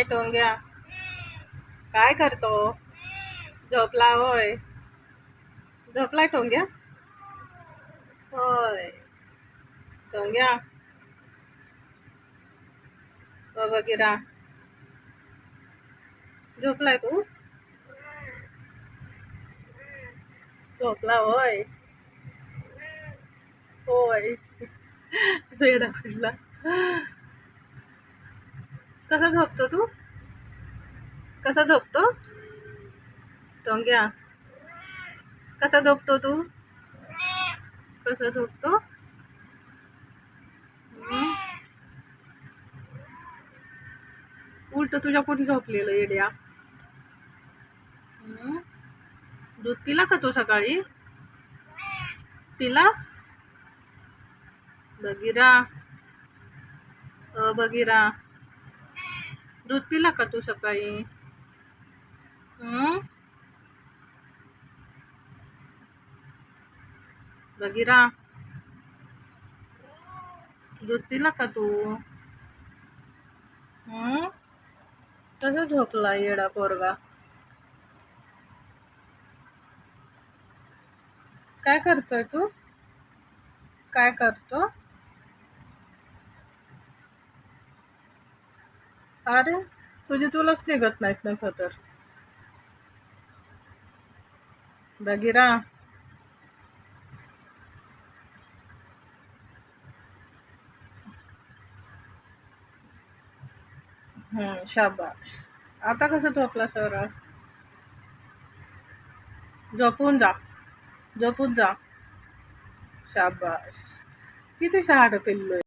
टोंग्या, काय करतो? झोपला होय? झोपलाय टोंग्या? होय. टोंग्या, ओ बघिरा, झोपलाय तू? झोपला होय? होय. वेडा पडला. कसा झोपतो तू? कसा झोपतो? टोंग्या, कसा झोपतो तू? कसा झोपतो? हं? उलट तुझ्या पोटी झोपलेलं येड्या. हं? दूध पिला का तू सकाळी? पिला? बघिरा, बघिरा, दूध पिला का तू सकाळी? हं? बघिरा, दूध पिला का तू? हं? कसा झोपला येडा पोरगा? काय करतोय तू? काय करतो? अरे, तुलाच निघत नाहीत ना तर. बघिरा, शाबास. आता कसं झोपला सरळ? झोपून जा, झोपून जा. शाबास. किती शहाणं पिल्लू आहे.